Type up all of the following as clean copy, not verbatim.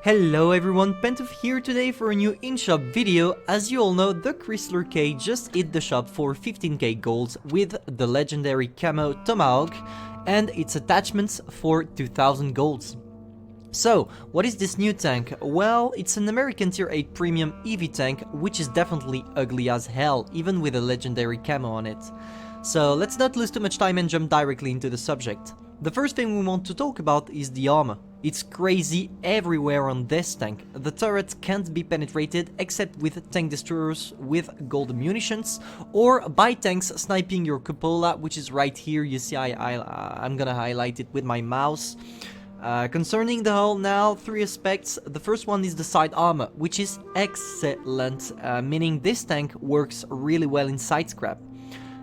Hello everyone, Pantouf here today for a new in-shop video. As you all know, the Chrysler K just hit the shop for 15k gold with the legendary camo Tomahawk and its attachments for 2000 golds. So, what is this new tank? Well, it's an American Tier 8 Premium EV tank, which is definitely ugly as hell, even with a legendary camo on it. So, let's not lose too much time and jump directly into the subject. The first thing we want to talk about is the armor. It's crazy everywhere on this tank. The turret can't be penetrated except with tank destroyers with gold munitions or by tanks sniping your cupola, which is right here. You see I'm gonna highlight it with my mouse. Concerning the hull now, three aspects. The first one is the side armor, which is excellent, meaning this tank works really well in side scrap.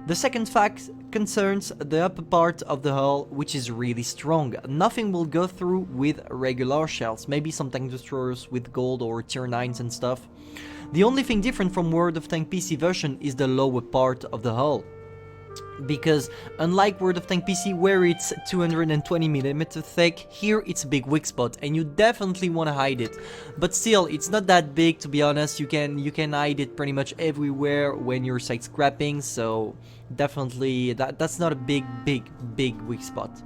The second fact concerns the upper part of the hull, which is really strong. Nothing will go through with regular shells, maybe some tank destroyers with gold or tier 9s and stuff. The only thing different from World of Tank PC version is the lower part of the hull. Because unlike World of Tank PC where it's 220mm thick, here it's a big weak spot and you definitely want to hide it. But still, it's not that big, to be honest. You can hide it pretty much everywhere when you're side scrapping, so definitely that's not a big weak spot.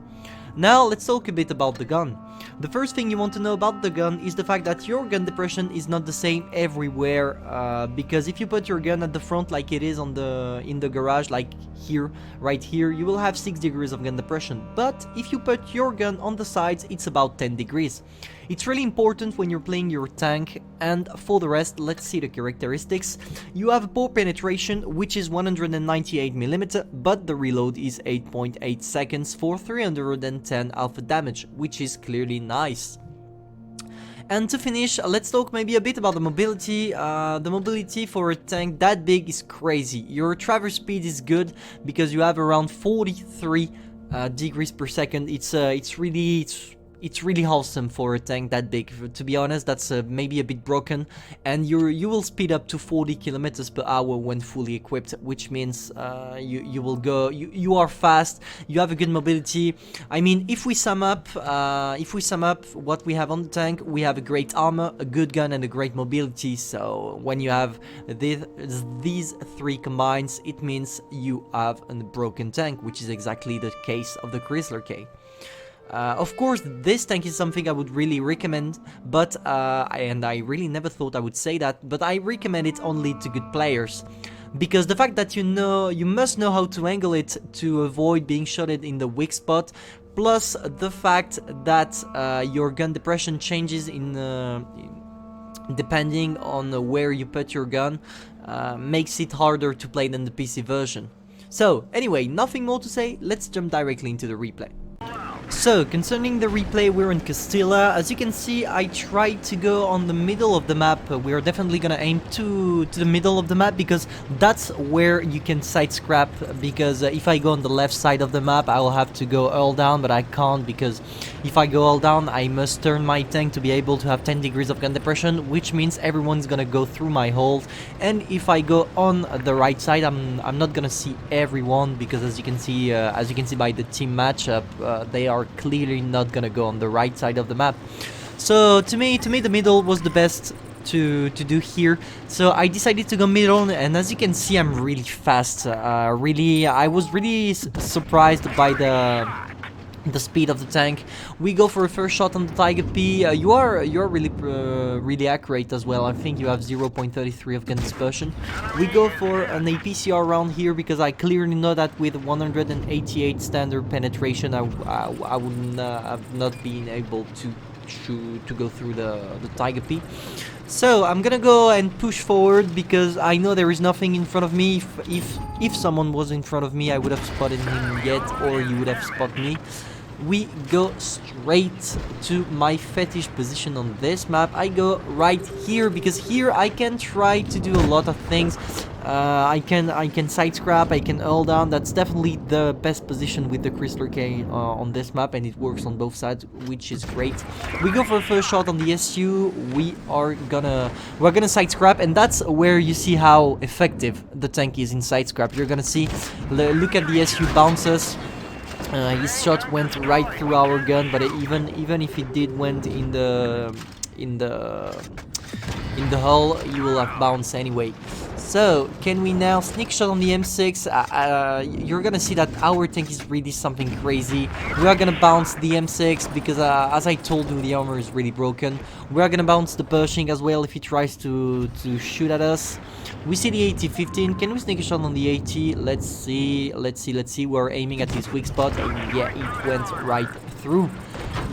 Now let's talk a bit about the gun. The first thing you want to know about the gun is the fact that your gun depression is not the same everywhere, because if you put your gun at the front like it is in the garage, like here, right here, you will have 6 degrees of gun depression. But if you put your gun on the sides, it's about 10 degrees. It's really important when you're playing your tank, and for the rest, let's see the characteristics. You have poor penetration, which is 198mm, but the reload is 8.8 seconds for 310 alpha damage, which is clearly nice. And to finish, let's talk maybe a bit about the mobility. The mobility for a tank that big is crazy. Your traverse speed is good because you have around 43 degrees per second. It's really awesome for a tank that big. To be honest, that's maybe a bit broken, and you will speed up to 40 kilometers per hour when fully equipped, which means you will go. You are fast. You have a good mobility. I mean, if we sum up what we have on the tank, we have a great armor, a good gun, and a great mobility. So when you have these three combined, it means you have a broken tank, which is exactly the case of the Chrysler K. Of course, this tank is something I would really recommend, but and I really never thought I would say that, but I recommend it only to good players. Because the fact that you must know how to angle it to avoid being shotted in the weak spot, plus the fact that your gun depression changes depending on where you put your gun, makes it harder to play than the PC version. So anyway, nothing more to say, let's jump directly into the replay. So, concerning the replay, we're in Castilla. As you can see, I tried to go on the middle of the map. We're definitely gonna aim to the middle of the map because that's where you can side scrap. Because if I go on the left side of the map, I'll have to go all down, but I can't because if I go all down, I must turn my tank to be able to have 10 degrees of gun depression, which means everyone's gonna go through my holes. And if I go on the right side, I'm not gonna see everyone because as you can see by the team matchup, they are clearly not gonna go on the right side of the map. So to me the middle was the best to do here. So I decided to go middle, and as you can see, I'm really fast. I was really surprised by the speed of the tank. We go for a first shot on the Tiger P. You're really accurate as well. I think you have 0.33 of gun dispersion. We go for an APCR round here because I clearly know that with 188 standard penetration, I would have not been able to go through the Tiger P. So I'm gonna go and push forward because I know there is nothing in front of me. If someone was in front of me, I would have spotted him yet, or he would have spotted me. We go straight to my fetish position on this map. I go right here because here I can try to do a lot of things. I can side scrap, I can hull down. That's definitely the best position with the Chrysler K on this map, and it works on both sides, which is great. We go for a first shot on the SU. We're gonna side scrap, and that's where you see how effective the tank is in side scrap. You're gonna see, look at the SU bounces. His shot went right through our gun, but even if it did went in the in the hull, you will have bounce anyway. So, can we now sneak shot on the M6? You're gonna see that our tank is really something crazy. We are gonna bounce the M6 because, as I told you, the armor is really broken. We are gonna bounce the Pershing as well if he tries to shoot at us. We see the AT-15. Can we sneak a shot on the AT? Let's see. We're aiming at his weak spot. Yeah, it went right through.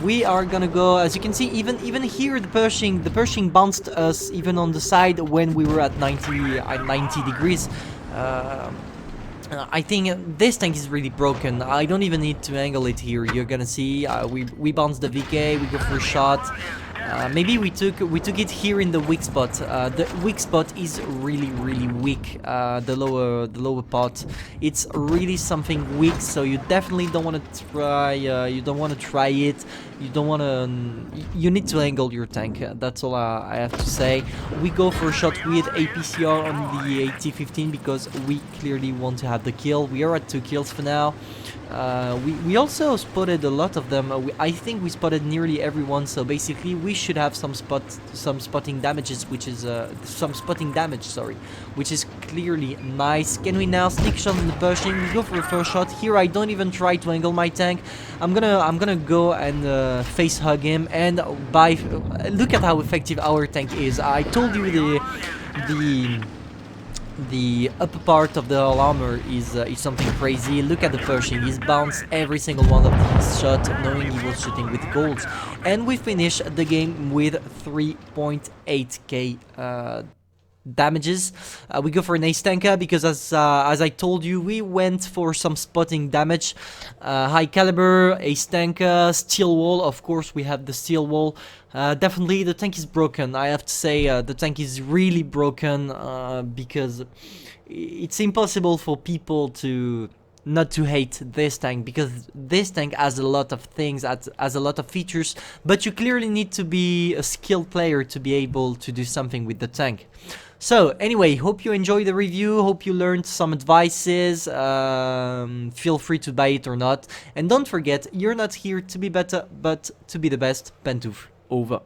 We are gonna go, as you can see, even here the Pershing bounced us even on the side when we were at 90 degrees. I think this tank is really broken. I don't even need to angle it here. You're gonna see we bounce the VK, we go for a shot. Maybe we took it here in the weak spot. The weak spot is really weak. The lower part, it's really something weak. So you definitely don't want to try. You don't want to try it. You don't want to. You need to angle your tank. That's all I have to say. We go for a shot with APCR on the AT-15 because we clearly want to have the kill. We are at 2 kills for now. We also spotted a lot of them. I think we spotted nearly everyone. So basically, we should have some spotting damages, which is some spotting damage. Sorry, which is clearly nice. Can we now sneak shot on the Pershing? We go for a first shot here. I don't even try to angle my tank. I'm gonna go and face hug him. And look at how effective our tank is. I told you the upper part of the hull armor is something crazy. Look at the Pershing. He's bounced every single one of these shots, knowing he was shooting with golds. And we finish the game with 3.8k damages. We go for an ace tanker because as I told you, we went for some spotting damage. High caliber, ace tanker, steel wall. Of course, we have the steel wall. Definitely the tank is broken. I have to say the tank is really broken because it's impossible for people to not to hate this tank, because this tank has a lot of things, has a lot of features, but you clearly need to be a skilled player to be able to do something with the tank. So anyway, hope you enjoyed the review, hope you learned some advices. Feel free to buy it or not, and don't forget, you're not here to be better but to be the best. Pantouf over.